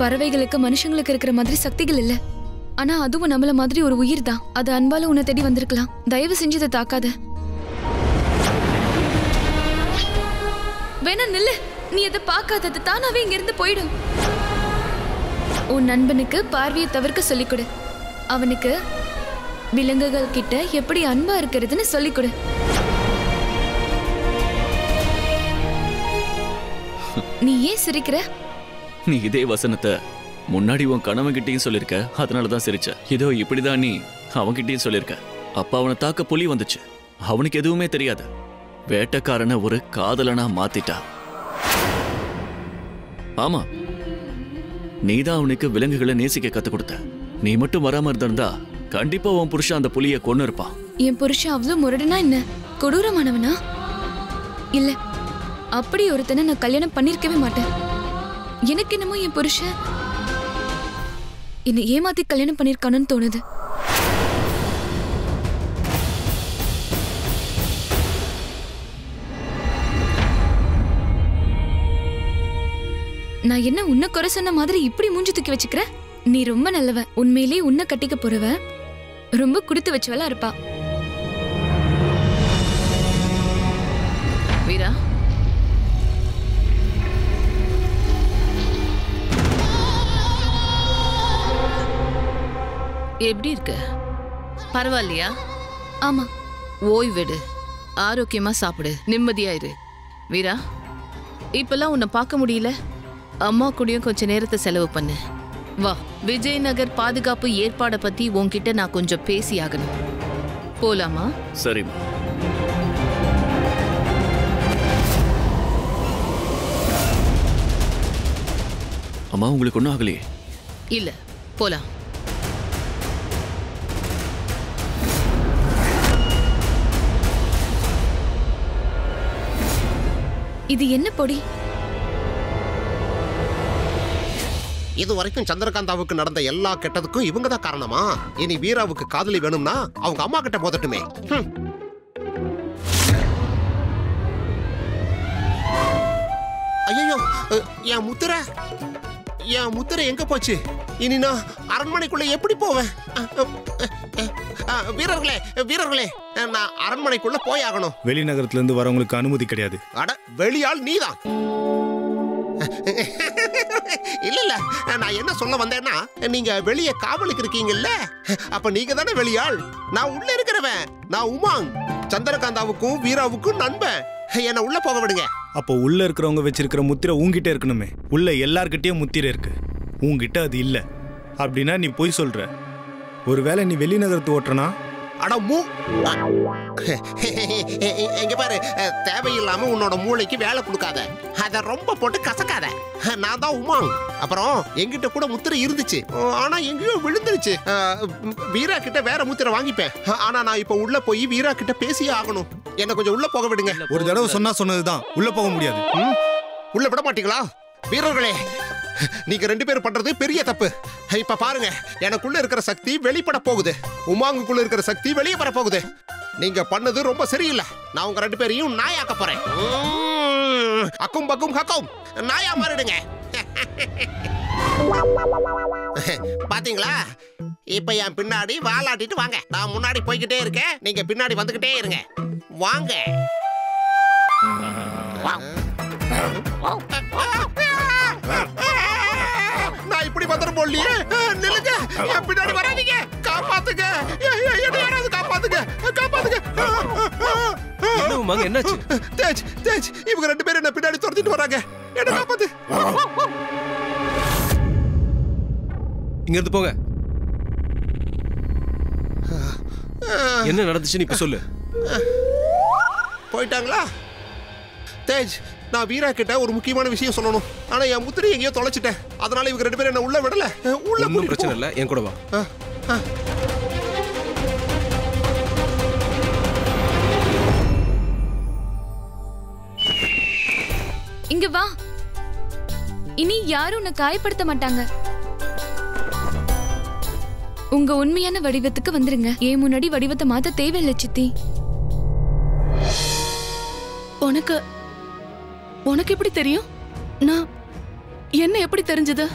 பறவைகளுக்கு மனுஷங்களுக்கு இருக்கிற மாதிரி சக்திகள் இல்ல. ஆனா அதுவும் நம்மள மாதிரி ஒரு உயிர் தான். அது அன்பால உன்னை தேடி வந்திருக்கலாம். தயவு செஞ்சு இதை தாக்காத. வேணா நில்லு. நீ அதை பார்க்காதது தானாவே இங்க இருந்து போயிடும். உன் நண்பனுக்கு பார்வையை தவிர்க்க சொல்லிக் கொடு. அவனுக்கு விலங்குகள் கிட்ட எப்படி அன்பா இருக்கிறதுன்னு சொல்லிக் கொடு. நீ ஏன் சிரிக்கிற? நீ இதே வசனத்தை முன்னாடி உன் கணவன்கிட்டயும் சொல்லிருக்க, அதனாலதான் சிரிச்ச. இதோ இப்படிதான் நீ அவன்கிட்டயும் சொல்லிருக்க. அப்ப அவனை தாக்க புலி வந்துச்சு. அவனுக்கு எதுவுமே தெரியாது. வேட்டைக்காரனை ஒரு காதலனா மாத்திட்டா. ஆமா, நீதான் அவனுக்கு விலங்குகளை நேசிக்க கத்து கொடுத்த. நீ மட்டும் வராம இருந்தா கண்டிப்பா உன் புருஷன் அந்த புலியை கொன்னு இருப்பான். என் புருஷன் அவ்வளவு முரடனா என்ன? கொடூரமானவனா? இல்ல, அப்படி ஒருத்தனை நான் கல்யாணம் பண்ணிருக்கவே மாட்டேன். எனக்கு என்னமோ என் புருஷன் என்னை ஏமாத்தி கல்யாணம் பண்ணிருக்கானு தோணுது. நான் என்ன உன்னை குறை சொன்ன மாதிரி இப்படி மூஞ்சி தூக்கி வச்சுக்கிற? நீ ரொம்ப நல்லவ. உண்மையிலே உன்னை கட்டிக்க போறவ ரொம்ப குடுத்து வச்சவளா இருப்பா. வீரா, எப்படி இருக்க? பரவாயில்லையா? ஆமா. ஓய்வெடு, ஆரோக்கியமா சாப்பிடு, நிம்மதியா இரு. வீரா, இப்பெல்லாம் உன்னை பார்க்க முடியல. அம்மா கூடயும் கொஞ்ச நேரத்தை செலவு பண்ணு. வா, விஜயநகர் பாதுகாப்பு ஏற்பாடை பத்தி உன்கிட்ட நான் கொஞ்சம் பேசி ஆகணும். போலாமா? சரிம்மா. அம்மா, உங்களுக்கு ஒன்றும் ஆகலையே? இல்ல, போலாம். இது என்ன பொடி? இது வரைக்கும் சந்திரகாந்தாவுக்கு நடந்த எல்லா கெட்டதுக்கும் இவங்க தான் காரணமா? இனி வீராவுக்கு காதலி வேணும்னா அவங்க அம்மா கிட்ட போதட்டுமே. ஐயோ, என் முத்திரை எங்க போச்சு? இனி நான் அரண்மனைக்குள்ள எப்படி போவேன்? வீரர்களே, நான் அரண்மனைக்குள்ள போயாகணும். வெளிநகரத்துல இருந்து வரவங்களுக்கு அனுமதி கிடையாது. அட, வெளியாள் நீதான். இல்ல, நான் என்ன சொல்ல வந்தேன்னா, நீங்க வெளியே காவலுக்கு இருக்கீங்கல்ல, அப்ப நீங்க தானே வெளியாள். நான் உள்ள இருக்கிறவன். நான் உமாங், சந்திரகாந்தாவுக்கும் வீராவுக்கும் நண்பன். என்ன உள்ள போக விடுங்க. அப்போ உள்ள இருக்கிறவங்க வச்சிருக்கிற முத்திரை உங்ககிட்ட இருக்கணுமே. உள்ள எல்லார்கிட்டயும் முத்திரை இருக்கு, உங்ககிட்ட அது இல்ல. அப்படின்னா நீ போய் சொல்ற. ஒருவேளை நீ வெளிநகரத்து ஓட்டுறனா? அட எங்க பாரு, தேவையில்லாம உன்னோட மூளைக்கு வேலை கொடுக்காத. அத ரொம்ப போட்டு கசக்காத. நான் தான் உமாங். அப்புறம் எங்கிட்ட கூட முத்திரை இருந்துச்சு, ஆனா எங்கேயோ விழுந்துருச்சு. வீரா கிட்ட வேற முத்திரை வாங்கிப்பேன். ஆனா நான் இப்ப உள்ள போய் வீரா கிட்ட பேசியே ஆகணும். என்ன கொஞ்சம் உள்ள போக விடுங்க. ஒரு தடவை சொன்னதுதான், உள்ள போக முடியாது. உள்ள விட மாட்டீங்களா? வீரர்களே, நீங்க ரெண்டு பேரும் பண்றது பெரிய தப்பு. இப்ப பாருங்க, எனக்குள்ள இருக்கிற சக்தி வெளிப்பட போகுது, உமாங்குக்குள்ள இருக்கிற சக்தி வெளியே வர போகுது. நீங்க பண்ணது ரொம்ப சரியில்லை. நான் உங்க ரெண்டு பேரையும் நாயாக்க போறேன். அக்கும் பக்கும் ஹக்கும், நாயா மாறிடுங்க. பாத்தீங்களா? இப்ப என் பின்னாடி வாலாட்டிட்டு வாங்க. நான் முன்னாடி போய்கிட்டே இருக்கேன், நீங்க பின்னாடி வந்துகிட்டே இருங்க. வாங்க. நான் இப்படி வந்துடும் போலியே. நில்லுங்க, என் பின்னாடி வராதீங்க. காப்பாத்துங்க, யாராவது காப்பாத்துங்க. என்னாச்சு? தேஜ், இவங்க ரெண்டு பேரும் என்ன பின்னாடி துரத்திட்டு வராங்க. என்ன காப்பாத்து. இங்க இருந்து போங்க. என்ன நடந்துச்சுன்னு இப்ப சொல்லு. போயிட்டாங்களா? தேஜ், நான் வீரா கிட்ட ஒரு முக்கியமான விஷயம் சொல்லணும். ஆனா என் முத்திரை எங்கேயோ தொலைச்சிட்டேன். அதனால இவங்க ரெண்டு பேரும் என்ன உள்ள விடல. ஒன்றும் பிரச்சனை இல்ல, என் கூட வா. இங்க வா. இனி யாரும் உன்னை காயப்படுத்த மாட்டாங்க. உங்க உண்மையான வடிவத்துக்கு வந்துருங்க. ஏன் முன்னாடி வடிவத்தை மாத்த தேவையில்லை சித்தி. உனக்கு எப்படி தெரியும்? நான் என்ன எப்படி தெரிஞ்சது?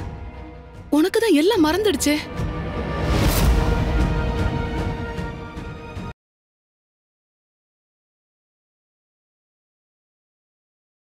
உனக்கு தான் எல்லாம் மறந்துடுச்சே.